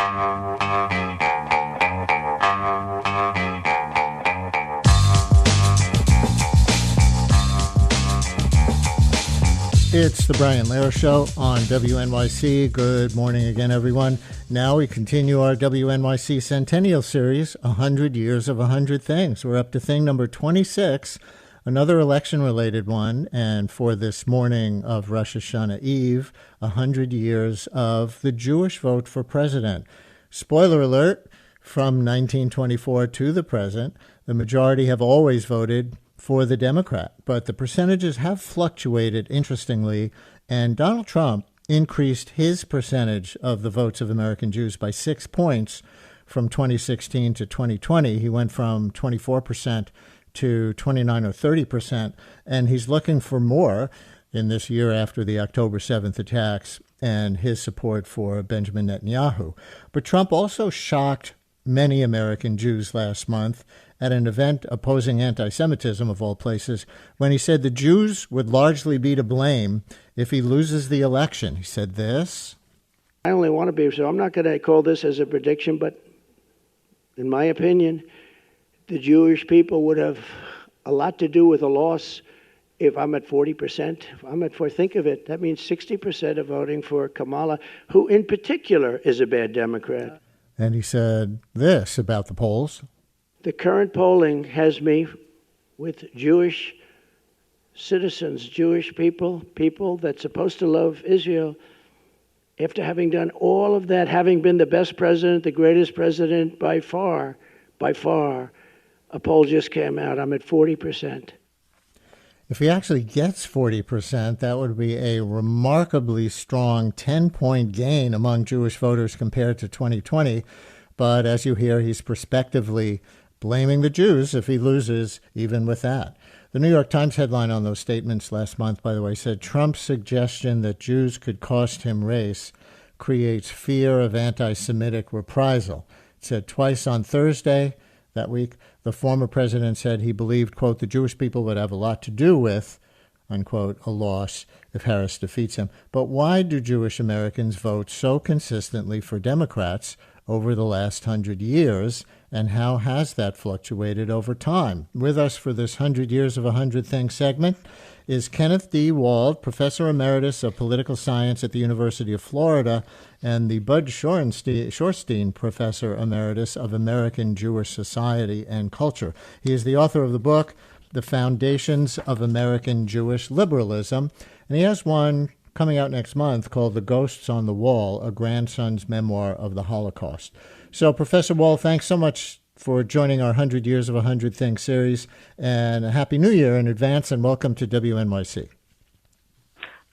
It's the Brian Lehrer Show on WNYC. Good morning again, everyone. Now we continue our WNYC Centennial Series, 100 Years of 100 Things. We're up to thing number 26, another election-related one, and for this morning of Rosh Hashanah Eve, 100 years of the Jewish vote for president. Spoiler alert, from 1924 to the present, the majority have always voted for the Democrat, but the percentages have fluctuated, interestingly, and Donald Trump increased his percentage of the votes of American Jews by 6 points from 2016 to 2020. He went from 24% to 29 or 30%, and he's looking for more in this year after the October 7th attacks and his support for Benjamin Netanyahu. But Trump also shocked many American Jews last month at an event opposing anti-Semitism, of all places, when he said the Jews would largely be to blame if he loses the election. He said this: I only want to be, so I'm not going to call this as a prediction, but in my opinion, the Jewish people would have a lot to do with a loss if I'm at 40%. If I'm at 4%, think of it, that means 60% are voting for Kamala, who in particular is a bad Democrat. And he said this about the polls: the current polling has me with Jewish citizens, Jewish people that's supposed to love Israel. After having done all of that, having been the best president, the greatest president by far, a poll just came out. I'm at 40%. If he actually gets 40%, that would be a remarkably strong 10-point gain among Jewish voters compared to 2020. But as you hear, he's prospectively blaming the Jews if he loses, even with that. The New York Times headline on those statements last month, by the way, said Trump's suggestion that Jews could cost him race creates fear of anti-Semitic reprisal. It said twice on Thursday that week, the former president said he believed, quote, the Jewish people would have a lot to do with, unquote, a loss if Harris defeats him. But why do Jewish Americans vote so consistently for Democrats over the last 100 years, and how has that fluctuated over time? With us for this 100 Years of 100 Things segment is Kenneth D. Wald, Professor Emeritus of Political Science at the University of Florida, and the Bud Shorstein Professor Emeritus of American Jewish Society and Culture. He is the author of the book, The Foundations of American Jewish Liberalism, and he has one coming out next month called The Ghosts on the Wall, a grandson's memoir of the Holocaust. So, Professor Wald, thanks so much for joining our 100 Years of 100 Things series, and a Happy New Year in advance, and welcome to WNYC.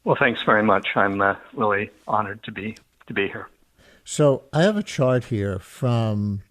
Well, thanks very much. I'm really honored to be here. So I have a chart here from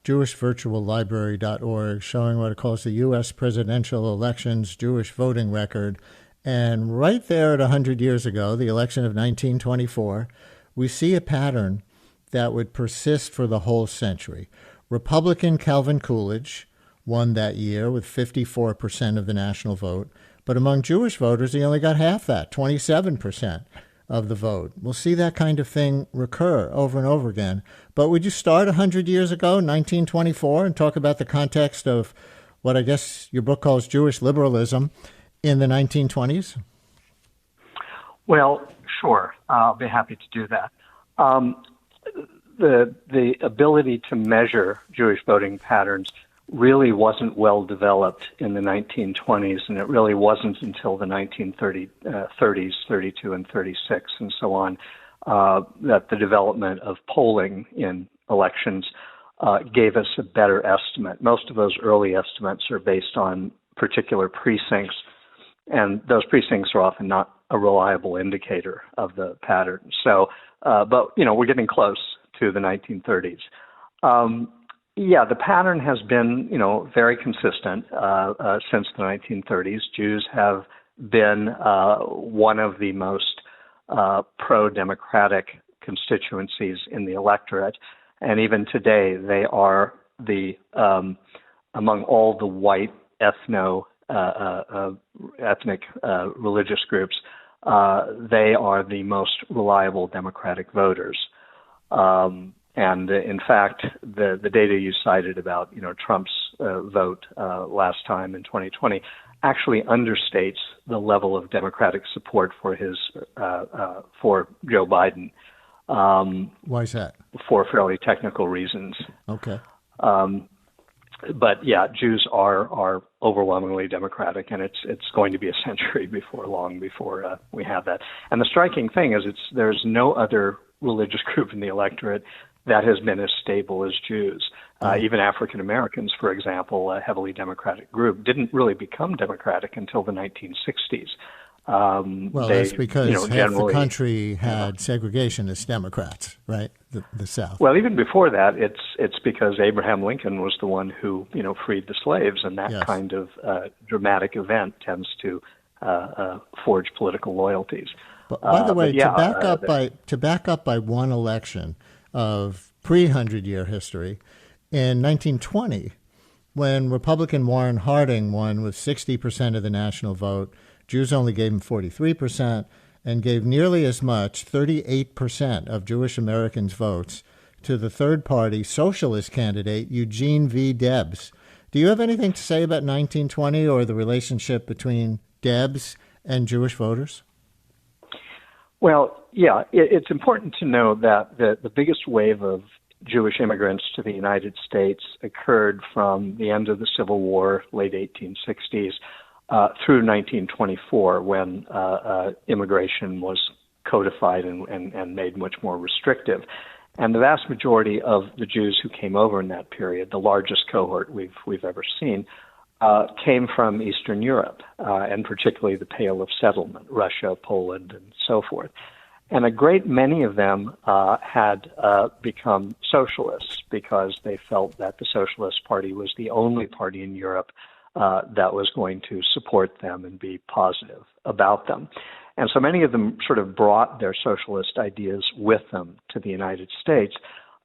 jewishvirtuallibrary.org showing what it calls the U.S. presidential elections Jewish voting record. And right there at 100 years ago, the election of 1924, we see a pattern that would persist for the whole century. Republican Calvin Coolidge won that year with 54% of the national vote. But among Jewish voters, he only got half that, 27% of the vote. We'll see that kind of thing recur over and over again. But would you start 100 years ago, 1924, and talk about the context of what I guess your book calls Jewish liberalism in the 1920s? Well, sure. I'll be happy to do that. The ability to measure Jewish voting patterns really wasn't well developed in the 1920s, and it really wasn't until the 1930s, 32 and 36 and so on, that the development of polling in elections gave us a better estimate. Most of those early estimates are based on particular precincts, and those precincts are often not a reliable indicator of the pattern. So, but, we're getting close to the 1930s. The pattern has been, very consistent since the 1930s. Jews have been one of the most pro-democratic constituencies in the electorate, and even today they are the among all the white ethnic religious groups, they are the most reliable Democratic voters. And in fact, the data you cited about Trump's vote last time in 2020 actually understates the level of Democratic support for for Joe Biden. Why is that? For fairly technical reasons. Okay. But yeah, Jews are overwhelmingly Democratic, and it's going to be a century before we have that. And the striking thing is, there's no other religious group in the electorate that has been as stable as Jews. Even African Americans, for example, a heavily Democratic group, didn't really become Democratic until the 1960s. That's because half the country had segregation as Democrats, right? The South. Well, even before that, it's because Abraham Lincoln was the one who freed the slaves, and that kind of dramatic event tends to forge political loyalties. But by the way, to back up by one election of pre-100-year history, in 1920, when Republican Warren Harding won with 60% of the national vote, Jews only gave him 43% and gave nearly as much, 38% of Jewish Americans' votes, to the third-party socialist candidate, Eugene V. Debs. Do you have anything to say about 1920 or the relationship between Debs and Jewish voters? Well, yeah, it's important to know that the biggest wave of Jewish immigrants to the United States occurred from the end of the Civil War, late 1860s, through 1924, when immigration was codified and made much more restrictive. And the vast majority of the Jews who came over in that period, the largest cohort we've ever seen, came from Eastern Europe, and particularly the Pale of Settlement, Russia, Poland, and so forth. And a great many of them had become socialists because they felt that the Socialist Party was the only party in Europe that was going to support them and be positive about them. And so many of them sort of brought their socialist ideas with them to the United States.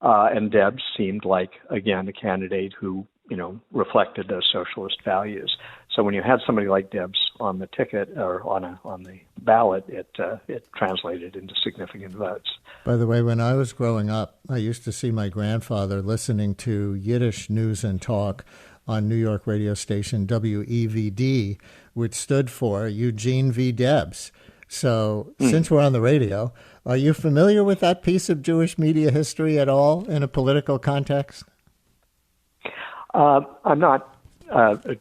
And Debs seemed like, again, a candidate who, reflected those socialist values. So when you had somebody like Debs on the ticket or on the ballot, it translated into significant votes. By the way, when I was growing up, I used to see my grandfather listening to Yiddish news and talk on New York radio station WEVD, which stood for Eugene V. Debs. So since we're on the radio, are you familiar with that piece of Jewish media history at all in a political context? I'm not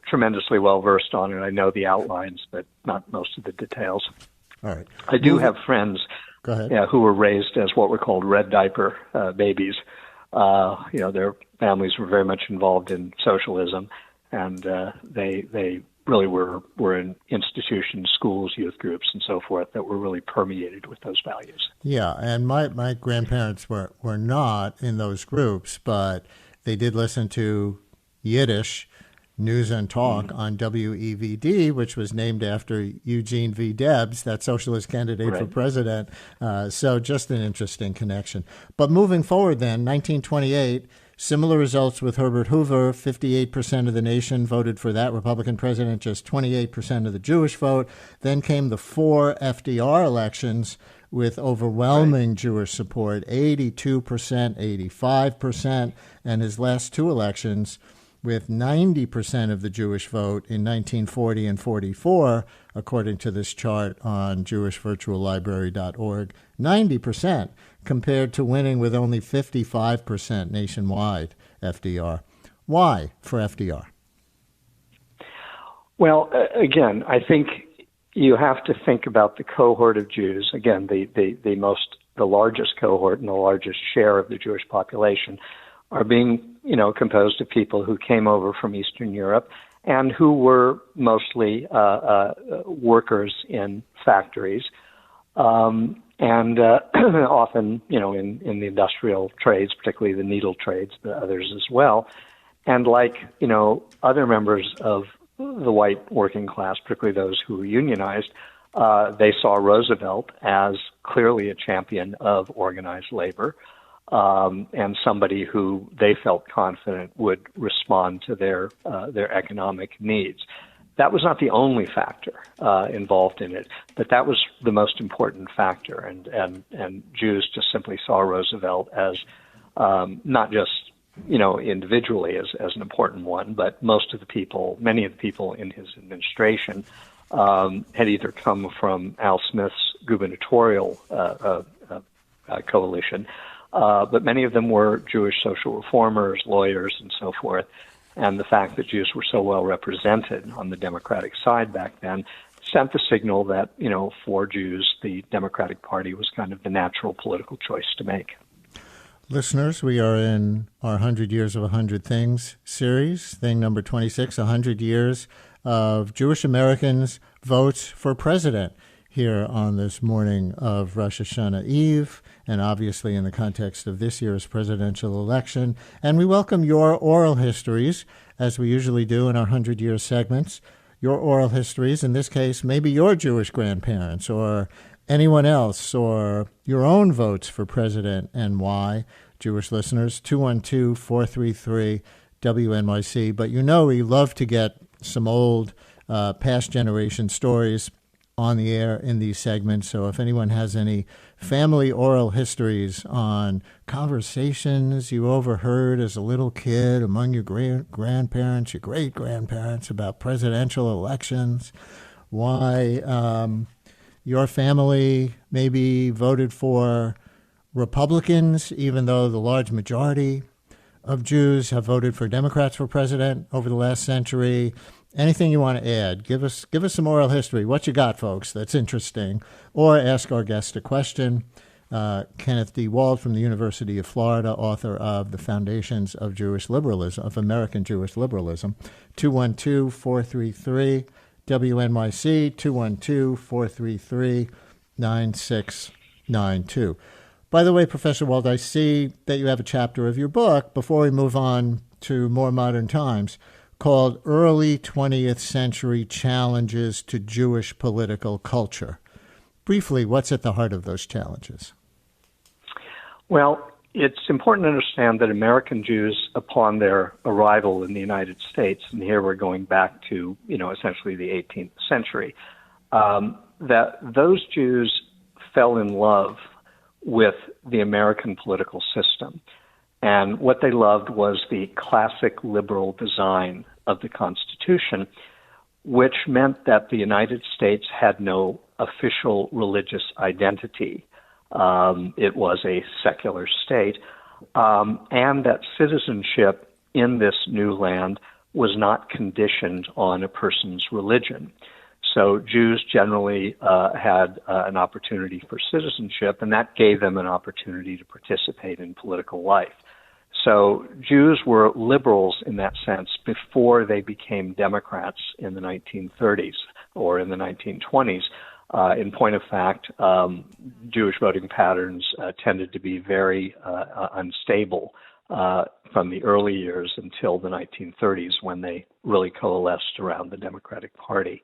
tremendously well versed on it. I know the outlines, but not most of the details. All right. I do have friends who were raised as what were called red diaper babies. Their families were very much involved in socialism, and they really were in institutions, schools, youth groups, and so forth that were really permeated with those values. Yeah, and my grandparents were not in those groups, but they did listen to Yiddish news and talk on WEVD, which was named after Eugene V. Debs, that socialist candidate for president. So just an interesting connection. But moving forward then, 1928, similar results with Herbert Hoover. 58% of the nation voted for that Republican president, just 28% of the Jewish vote. Then came the 4 FDR elections with overwhelming Jewish support, 82%, 85%, and his last 2 elections with 90% of the Jewish vote in 1940 and 44, according to this chart on jewishvirtuallibrary.org, 90% compared to winning with only 55% nationwide FDR. Why for FDR? Well, again, I think you have to think about the cohort of Jews, again, the largest cohort and the largest share of the Jewish population are being, composed of people who came over from Eastern Europe and who were mostly workers in factories, and often, in the industrial trades, particularly the needle trades, the others as well. And like, other members of the white working class, particularly those who were unionized, they saw Roosevelt as clearly a champion of organized labor, and somebody who they felt confident would respond to their economic needs. That was not the only factor involved in it, but that was the most important factor. And Jews just simply saw Roosevelt as not just individually as an important one, but many of the people in his administration had either come from Al Smith's gubernatorial coalition, but many of them were Jewish social reformers, lawyers, and so forth. And the fact that Jews were so well represented on the Democratic side back then sent the signal that, for Jews, the Democratic Party was kind of the natural political choice to make. Listeners, we are in our 100 Years of 100 Things series, thing number 26, 100 years of Jewish Americans' votes for president here on this morning of Rosh Hashanah Eve, and obviously in the context of this year's presidential election. And we welcome your oral histories, as we usually do in our 100-year segments. Your oral histories, in this case, maybe your Jewish grandparents or anyone else, or your own votes for president and why. Jewish listeners, 212-433-WNYC. But we love to get some old past generation stories on the air in these segments. So if anyone has any family oral histories on conversations you overheard as a little kid among your grandparents, your great-grandparents about presidential elections, why your family maybe voted for Republicans, even though the large majority of Jews have voted for Democrats for president over the last century. Anything you want to add? Give us some oral history. What you got, folks, that's interesting. Or ask our guest a question. Kenneth D. Wald from the University of Florida, author of The Foundations of Jewish Liberalism, of American Jewish Liberalism. 212-433-WNYC, 212-433-9692. By the way, Professor Wald, I see that you have a chapter of your book, before we move on to more modern times, called Early 20th Century Challenges to Jewish Political Culture. Briefly, what's at the heart of those challenges? Well, it's important to understand that American Jews, upon their arrival in the United States, and here we're going back to, essentially the 18th century, that those Jews fell in love with the American political system. And what they loved was the classic liberal design of the Constitution, which meant that the United States had no official religious identity. It was a secular state, and that citizenship in this new land was not conditioned on a person's religion. So Jews generally had an opportunity for citizenship, and that gave them an opportunity to participate in political life. So Jews were liberals in that sense before they became Democrats in the 1930s or in the 1920s. In point of fact, Jewish voting patterns tended to be very unstable from the early years until the 1930s, when they really coalesced around the Democratic Party.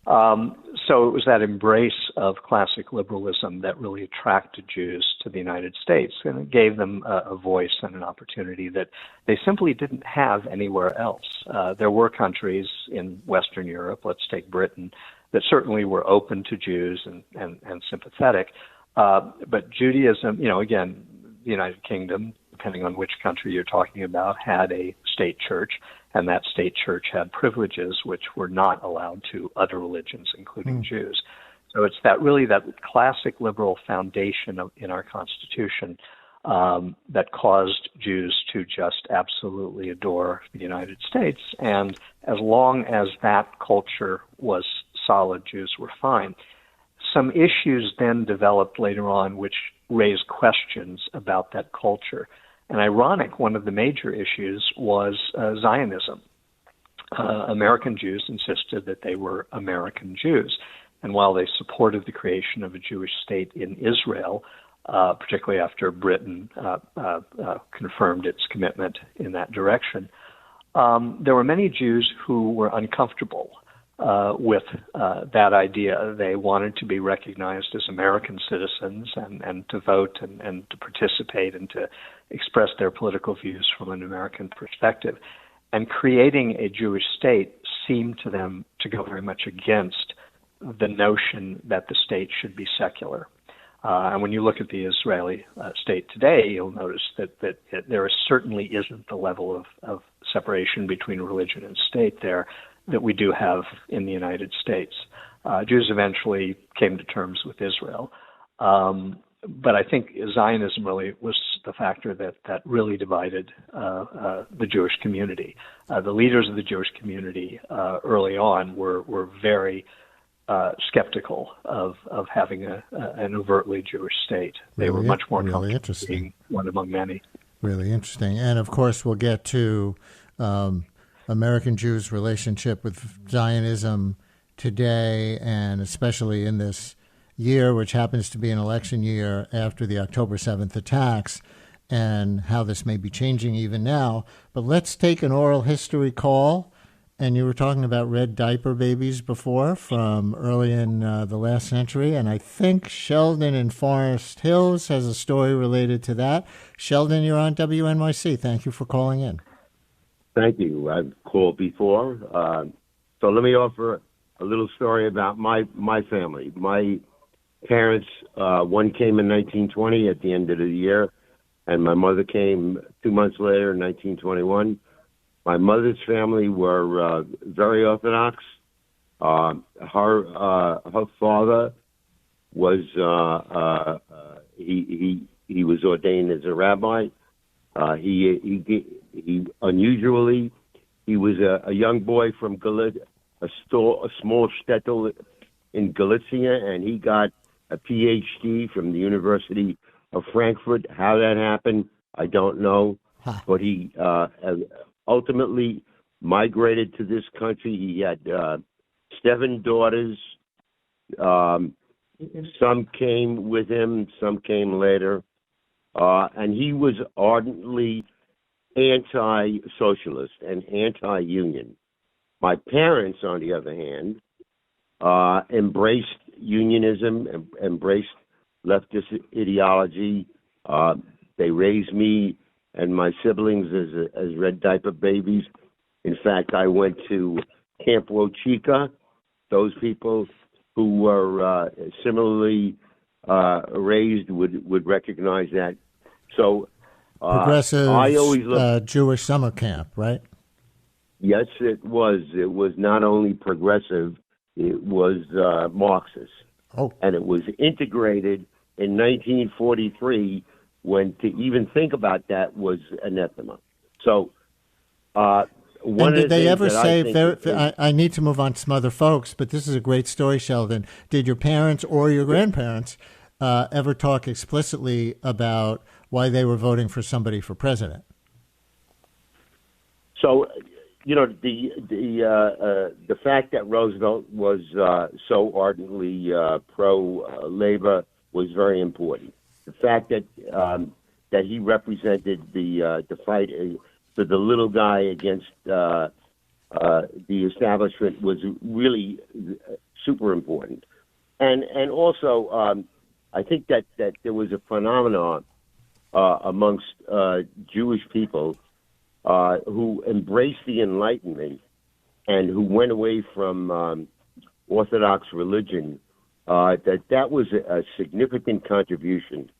So it was that embrace of classic liberalism that really attracted Jews to the United States, and it gave them a voice and an opportunity that they simply didn't have anywhere else. There were countries in Western Europe, let's take Britain, that certainly were open to Jews and sympathetic, but Judaism, again, the United Kingdom, depending on which country you're talking about, had a state church, and that state church had privileges which were not allowed to other religions, including Jews. So it's that classic liberal foundation in our Constitution that caused Jews to just absolutely adore the United States. And as long as that culture was solid, Jews were fine. Some issues then developed later on which raised questions about that culture. And ironic, one of the major issues was Zionism. American Jews insisted that they were American Jews. And while they supported the creation of a Jewish state in Israel, particularly after Britain confirmed its commitment in that direction, there were many Jews who were uncomfortable with that idea. They wanted to be recognized as American citizens and to vote and to participate and to express their political views from an American perspective. And creating a Jewish state seemed to them to go very much against the notion that the state should be secular. And when you look at the Israeli state today, you'll notice that there certainly isn't the level of separation between religion and state there that we do have in the United States. Jews eventually came to terms with Israel. But I think Zionism really was the factor that really divided the Jewish community. The leaders of the Jewish community early on were very skeptical of having an overtly Jewish state. They were much more comfortable being one among many. Really interesting. And of course, we'll get to American Jews' relationship with Zionism today, and especially in this year, which happens to be an election year after the October 7th attacks, and how this may be changing even now. But let's take an oral history call. And you were talking about red diaper babies before from early in the last century. And I think Sheldon in Forest Hills has a story related to that. Sheldon, you're on WNYC. Thank you for calling in. Thank you. I've called before. So let me offer a little story about my family. My parents, one came in 1920 at the end of the year, and my mother came 2 months later in 1921. My mother's family were very Orthodox. Her father was he was ordained as a rabbi. He unusually he was a young boy from Galicia, a small shtetl in Galicia, and he got a PhD from the University of Frankfurt. How that happened, I don't know, but he ultimately migrated to this country. He had 7 daughters. Some came with him, some came later. And he was ardently anti-socialist and anti-union. My parents, on the other hand, embraced unionism, embraced leftist ideology. They raised me and my siblings as red diaper babies. In fact, I went to Camp Wochica. Those people who were similarly raised would recognize that. So, progressive I always looked, Jewish summer camp, right? Yes, it was. It was not only progressive, it was Marxist. Oh. And it was integrated in 1943, when to even think about that was anathema. So, one did of they the ever things say, I need to move on to some other folks, but this is a great story, Sheldon. Did your parents or your grandparents ever talk explicitly about why they were voting for somebody for president? So, the fact that Roosevelt was so ardently pro-labor was very important. The fact that he represented the fight for the little guy against the establishment was really super important. And also, I think that there was a phenomenon amongst Jewish people who embraced the Enlightenment and who went away from Orthodox religion, that was a significant contribution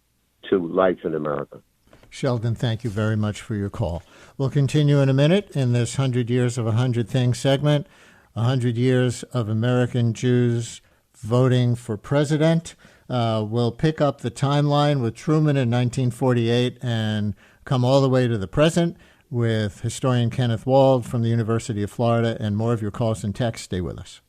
to life in America. Sheldon, thank you very much for your call. We'll continue in a minute in this 100 Years of 100 Things segment, 100 years of American Jews voting for president. We'll pick up the timeline with Truman in 1948 and come all the way to the present with historian Kenneth Wald from the University of Florida, and more of your calls and texts. Stay with us.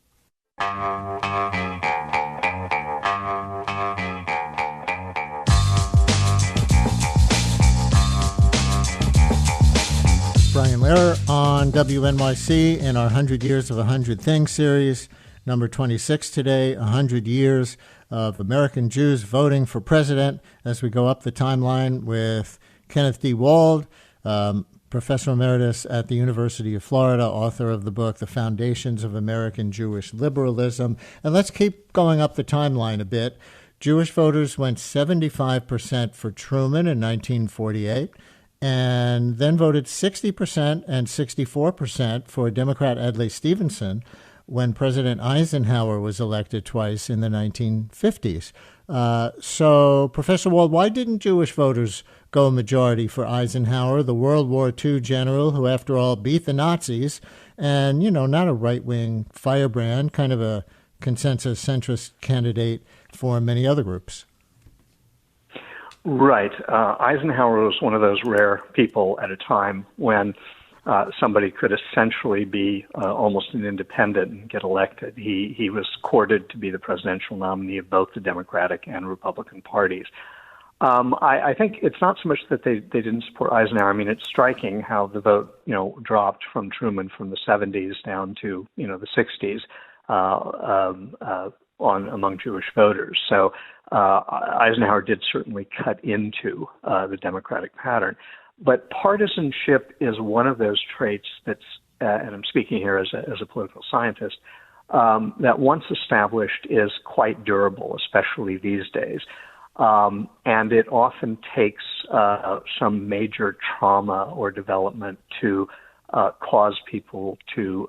Brian Lehrer on WNYC in our 100 Years of 100 Things series, number 26 today, 100 years of American Jews voting for president, as we go up the timeline with Kenneth D. Wald, Professor Emeritus at the University of Florida, author of the book, The Foundations of American Jewish Liberalism. And let's keep going up the timeline a bit. Jewish voters went 75% for Truman in 1948, and then voted 60% and 64% for Democrat Adlai Stevenson when President Eisenhower was elected twice in the 1950s. So, Professor Wald, why didn't Jewish voters go majority for Eisenhower, the World War II general who, after all, beat the Nazis and, not a right-wing firebrand, kind of a consensus centrist candidate for many other groups? Right. Eisenhower was one of those rare people at a time when somebody could essentially be almost an independent and get elected. He was courted to be the presidential nominee of both the Democratic and Republican parties. I think it's not so much that they didn't support Eisenhower. I mean, it's striking how the vote, dropped from Truman from the 70s down to, the 60s among Jewish voters. So Eisenhower did certainly cut into the Democratic pattern. But partisanship is one of those traits that's, and I'm speaking here as a political scientist, that once established is quite durable, especially these days. And it often takes some major trauma or development to cause people to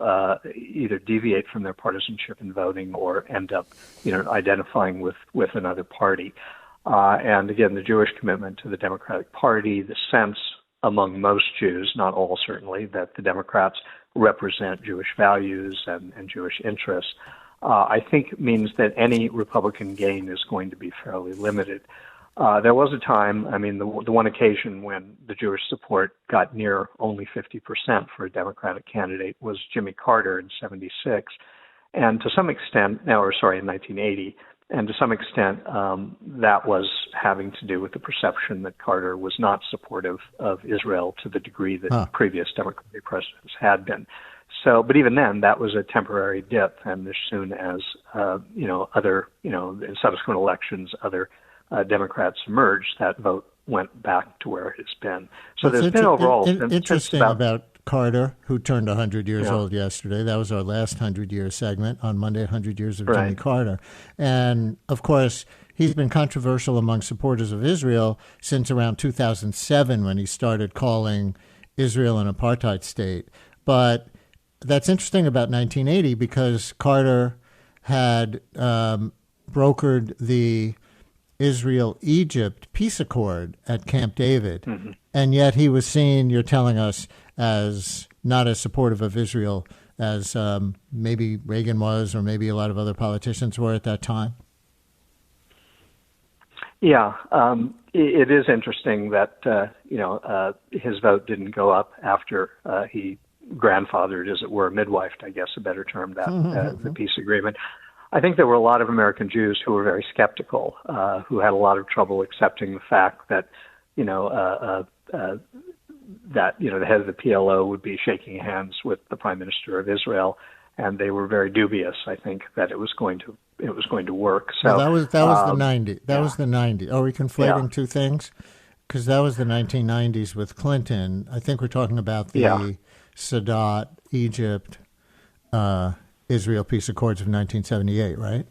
either deviate from their partisanship in voting or end up, identifying with another party. And again, the Jewish commitment to the Democratic Party, the sense among most Jews, not all certainly, that the Democrats represent Jewish values and Jewish interests, I think means that any Republican gain is going to be fairly limited. There was a time, the one occasion when the Jewish support got near only 50% for a Democratic candidate was Jimmy Carter in '76, and to some extent, in 1980, and to some extent, that was having to do with the perception that Carter was not supportive of Israel to the degree that previous Democratic presidents had been. So, but even then, that was a temporary dip, and as soon as in subsequent elections, other Democrats emerged, that vote went back to where it has been. So there's been overall interesting about Carter, who turned 100 years old yesterday. That was our last 100-year segment on Monday, 100 Years of Jimmy Carter. And, of course, he's been controversial among supporters of Israel since around 2007 when he started calling Israel an apartheid state. But that's interesting about 1980 because Carter had brokered the Israel-Egypt peace accord at Camp David, and yet he was seen, you're telling us, as not as supportive of Israel as maybe Reagan was or maybe a lot of other politicians were at that time? Yeah, it is interesting that, his vote didn't go up after he grandfathered, as it were, midwifed, I guess, a better term, the peace agreement. I think there were a lot of American Jews who were very skeptical, who had a lot of trouble accepting the fact that, the head of the PLO would be shaking hands with the Prime Minister of Israel, and they were very dubious, I think, that it was going to work. So that was the 90s. That was the 90s. Are we conflating two things? Because that was the 1990s with Clinton. I think we're talking about the Sadat, Egypt, Israel peace accords of 1978, right?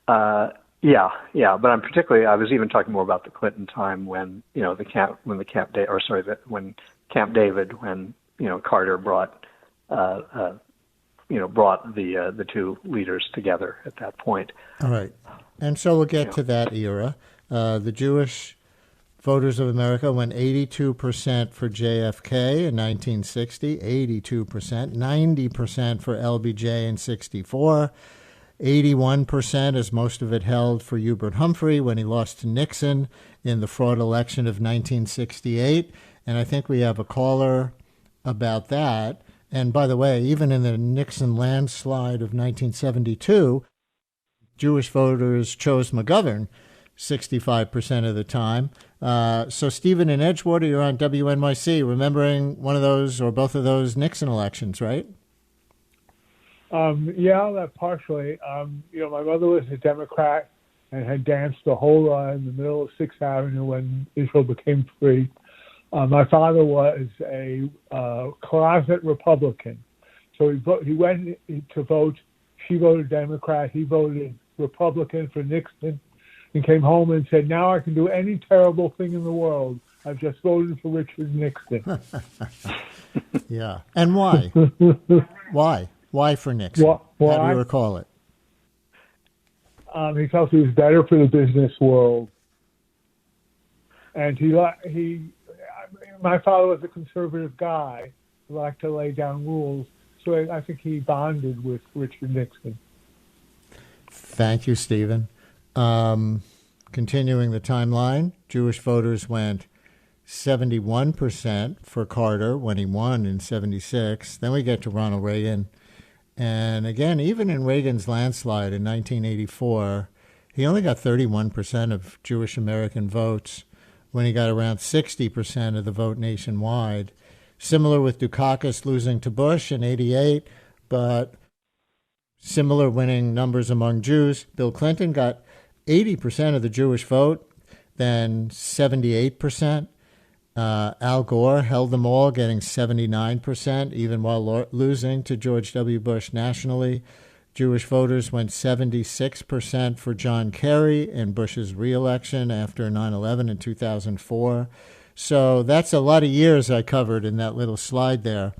But I was even talking more about the Clinton time when Camp David, when Carter brought the two leaders together at that point. All right, and so we'll get to that era. The Jewish voters of America went 82% for JFK in 1960, 82%, 90% for LBJ in 64, 81%, as most of it held for Hubert Humphrey when he lost to Nixon in the fraud election of 1968. And I think we have a caller about that. And by the way, even in the Nixon landslide of 1972, Jewish voters chose McGovern 65% of the time. So Stephen in Edgewater, you're on WNYC, remembering one of those or both of those Nixon elections, right? That partially. My mother was a Democrat and had danced the whole in the middle of 6th Avenue when Israel became free. My father was a closet Republican. So he went to vote. She voted Democrat. He voted Republican for Nixon and came home and said, now I can do any terrible thing in the world. I've just voted for Richard Nixon. Yeah. And why? Why? Why for Nixon? Why? How do you recall it? He felt it was better for the business world. And my father was a conservative guy who liked to lay down rules, so I think he bonded with Richard Nixon. Thank you, Stephen. Continuing the timeline, Jewish voters went 71% for Carter when he won in 76. Then we get to Ronald Reagan. And again, even in Reagan's landslide in 1984, he only got 31% of Jewish American votes when he got around 60% of the vote nationwide. Similar with Dukakis losing to Bush in 88, but similar winning numbers among Jews. Bill Clinton got 80% of the Jewish vote, then 78%. Al Gore held them all, getting 79%, even while losing to George W. Bush nationally. Jewish voters went 76% for John Kerry in Bush's reelection after 9/11 in 2004. So that's a lot of years I covered in that little slide there.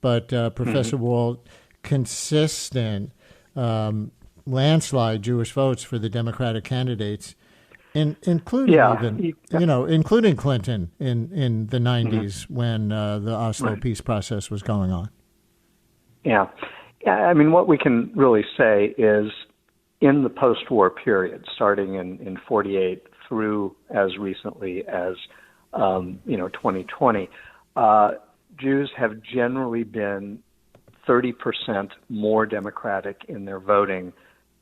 But Professor Wald, consistent landslide Jewish votes for the Democratic candidates, including including Clinton in the 90s when the Oslo peace process was going on. Yeah. I mean, what we can really say is in the post-war period, starting in 48 through as recently as 2020, Jews have generally been 30% more Democratic in their voting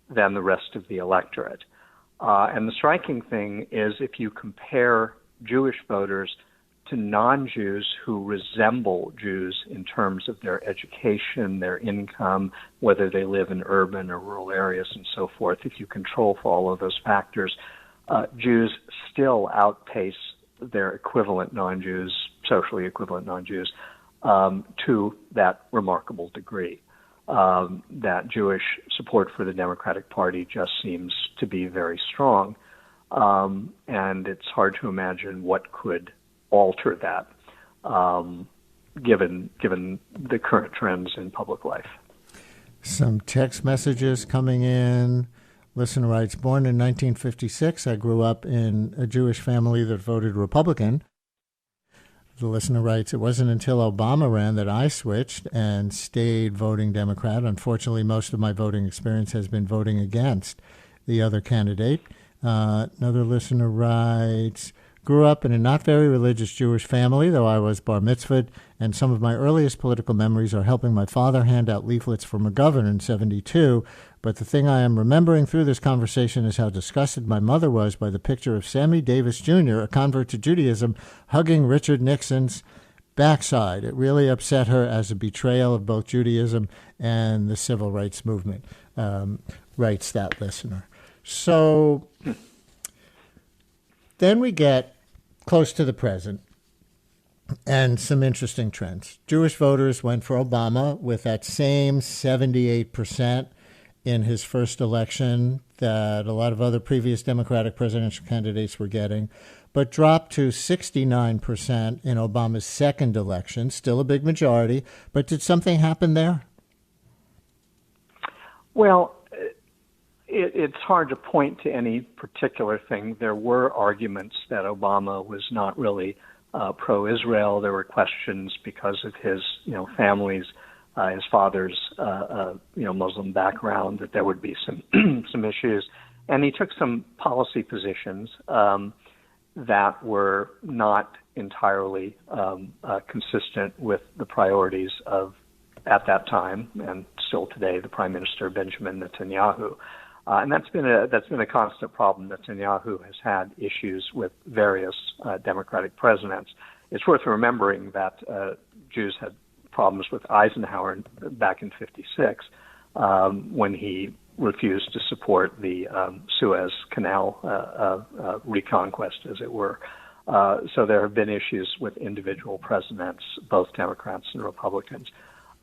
than the rest of the electorate. And the striking thing is if you compare Jewish voters to non-Jews who resemble Jews in terms of their education, their income, whether they live in urban or rural areas and so forth, if you control for all of those factors, Jews still outpace their equivalent non-Jews, socially equivalent non-Jews, to that remarkable degree. That Jewish support for the Democratic Party just seems to be very strong. And it's hard to imagine what could alter that, given the current trends in public life. Some text messages coming in. Listener writes, born in 1956, I grew up in a Jewish family that voted Republican. The listener writes, it wasn't until Obama ran that I switched and stayed voting Democrat. Unfortunately, most of my voting experience has been voting against the other candidate. Another listener writes, grew up in a not very religious Jewish family, though I was bar mitzvahed, and some of my earliest political memories are helping my father hand out leaflets for McGovern in 72. But the thing I am remembering through this conversation is how disgusted my mother was by the picture of Sammy Davis Jr., a convert to Judaism, hugging Richard Nixon's backside. It really upset her as a betrayal of both Judaism and the civil rights movement, writes that listener. So then we get close to the present and some interesting trends. Jewish voters went for Obama with that same 78% in his first election that a lot of other previous Democratic presidential candidates were getting, but dropped to 69% in Obama's second election, still a big majority. But did something happen there? Well, it's hard to point to any particular thing. There were arguments that Obama was not really pro-Israel. There were questions because of his, family's, his father's, Muslim background, that there would be some some issues. And he took some policy positions that were not entirely consistent with the priorities of, at that time, and still today, the Prime Minister Benjamin Netanyahu. And that's been a constant problem. Netanyahu has had issues with various Democratic presidents. It's worth remembering that Jews had problems with Eisenhower back in '56 when he refused to support the Suez Canal reconquest, as it were. So there have been issues with individual presidents, both Democrats and Republicans.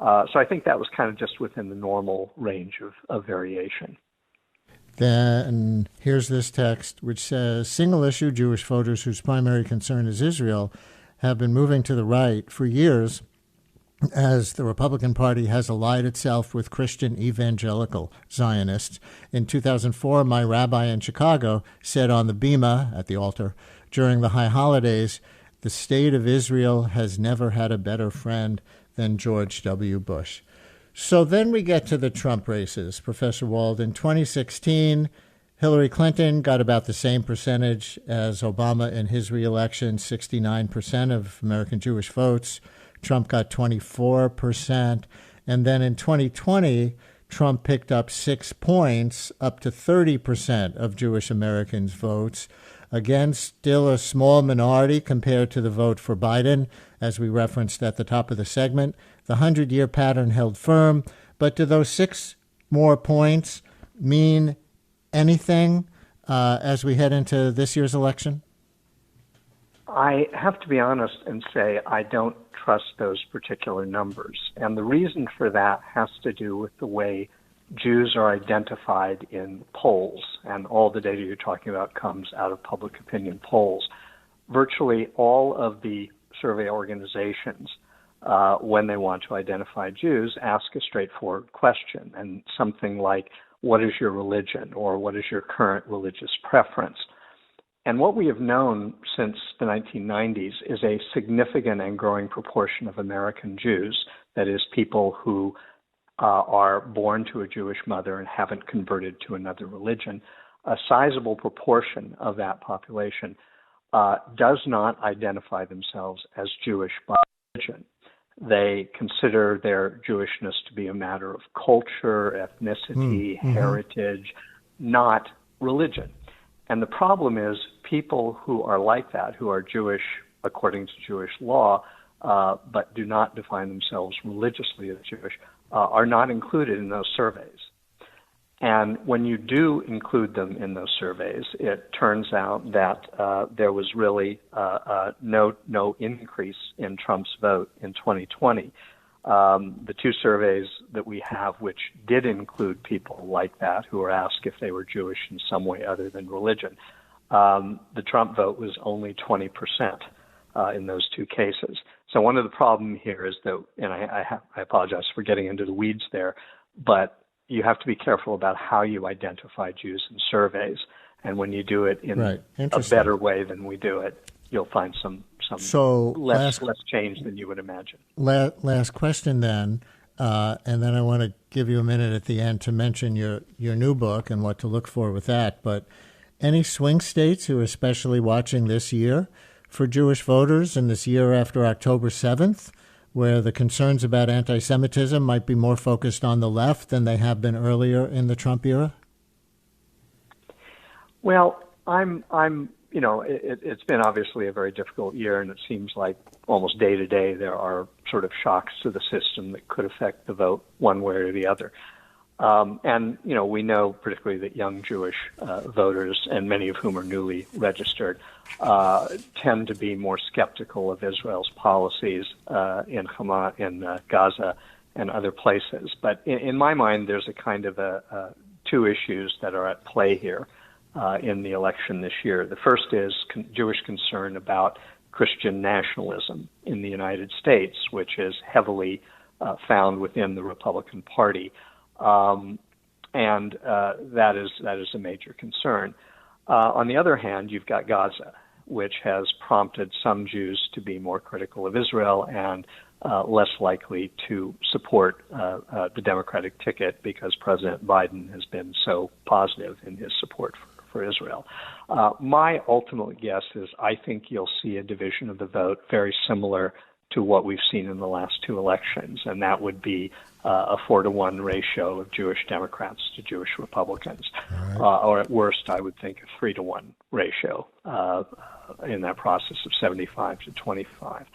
So I think that was kind of just within the normal range of variation. Then here's this text, which says, single-issue Jewish voters whose primary concern is Israel have been moving to the right for years as the Republican Party has allied itself with Christian evangelical Zionists. In 2004, my rabbi in Chicago said on the bima at the altar during the high holidays, "The state of Israel has never had a better friend than George W. Bush." So then we get to the Trump races, Professor Wald. In 2016, Hillary Clinton got about the same percentage as Obama in his reelection, 69% of American Jewish votes. Trump got 24%. And then in 2020, Trump picked up 6 points, up to 30% of Jewish Americans' votes. Again, still a small minority compared to the vote for Biden, as we referenced at the top of the segment. The 100-year pattern held firm. But do those 6 more points mean anything as we head into this year's election? I have to be honest and say I don't trust those particular numbers. And the reason for that has to do with the way Jews are identified in polls. And all the data you're talking about comes out of public opinion polls. Virtually all of the survey organizations, when they want to identify Jews, ask a straightforward question. And something like, what is your religion? Or what is your current religious preference? And what we have known since the 1990s is a significant and growing proportion of American Jews, that is, people who are born to a Jewish mother and haven't converted to another religion. A sizable proportion of that population does not identify themselves as Jewish by religion. They consider their Jewishness to be a matter of culture, ethnicity, heritage, not religion. And the problem is people who are like that, who are Jewish according to Jewish law, but do not define themselves religiously as Jewish, are not included in those surveys. And when you do include them in those surveys, it turns out that there was really no increase in Trump's vote in 2020. The 2 surveys that we have which did include people like that who were asked if they were Jewish in some way other than religion, the Trump vote was only 20% in those 2 cases. So one of the problems here is that, and I apologize for getting into the weeds there, but you have to be careful about how you identify Jews in surveys. And when you do it in a better way than we do it, you'll find some less change than you would imagine. Last question then, and then I want to give you a minute at the end to mention your new book and what to look for with that. But any swing states who are especially watching this year for Jewish voters in this year after October 7th, where the concerns about anti-Semitism might be more focused on the left than they have been earlier in the Trump era? Well, it's been obviously a very difficult year, and it seems like almost day to day there are sort of shocks to the system that could affect the vote one way or the other. And we know particularly that young Jewish voters, and many of whom are newly registered, tend to be more skeptical of Israel's policies in Hamas, in Gaza, and other places. But in my mind, there's a kind of 2 issues that are at play here in the election this year. The first is Jewish concern about Christian nationalism in the United States, which is heavily found within the Republican Party. And that is a major concern. On the other hand, you've got Gaza, which has prompted some Jews to be more critical of Israel and less likely to support the Democratic ticket because President Biden has been so positive in his support for Israel. My ultimate guess is I think you'll see a division of the vote very similar to what we've seen in the last 2 elections, and that would be a 4-to-1 ratio of Jewish Democrats to Jewish Republicans, or at worst, I would think a 3-to-1 ratio in that process of 75 to 25.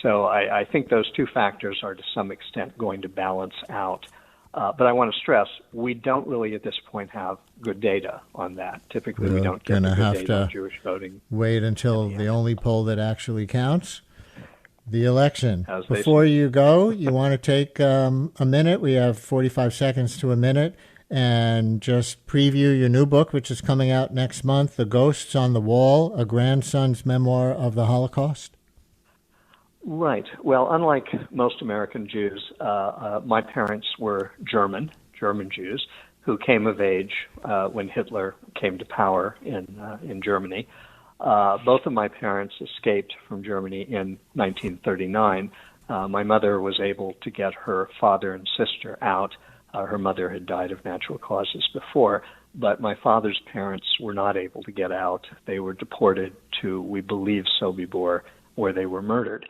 So I think those 2 factors are to some extent going to balance out. But I want to stress, we don't really at this point have good data on that. Typically, we don't get good data on Jewish voting. Wait until the only poll that actually counts, the election. Before you go, you want to take a minute. We have 45 seconds to a minute, and just preview your new book, which is coming out next month, The Ghosts on the Wall, A Grandson's Memoir of the Holocaust. Right. Well, unlike most American Jews, my parents were German Jews, who came of age when Hitler came to power in Germany. Both of my parents escaped from Germany in 1939. My mother was able to get her father and sister out. Her mother had died of natural causes before, but my father's parents were not able to get out. They were deported to, we believe, Sobibor, where they were murdered.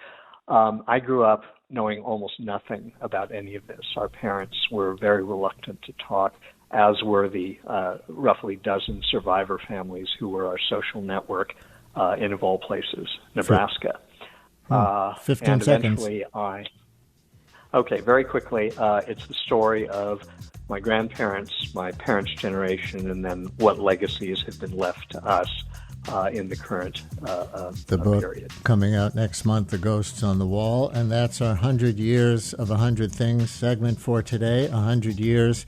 I grew up knowing almost nothing about any of this. Our parents were very reluctant to talk, as were the roughly dozen survivor families who were our social network in, of all places, Nebraska. 15 and seconds. Eventually okay, very quickly, it's the story of my grandparents, my parents' generation, and then what legacies have been left to us in the current the book period. Coming out next month, The Ghosts on the Wall, and that's our 100 Years of 100 Things segment for today, 100 years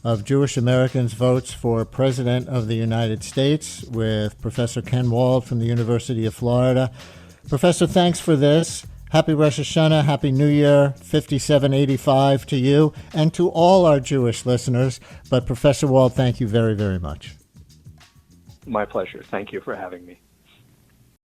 of Jewish Americans' votes for President of the United States with Professor Ken Wald from the University of Florida. Professor, thanks for this. Happy Rosh Hashanah, Happy New Year, 5785 to you and to all our Jewish listeners. But Professor Wald, thank you very, very much. My pleasure. Thank you for having me.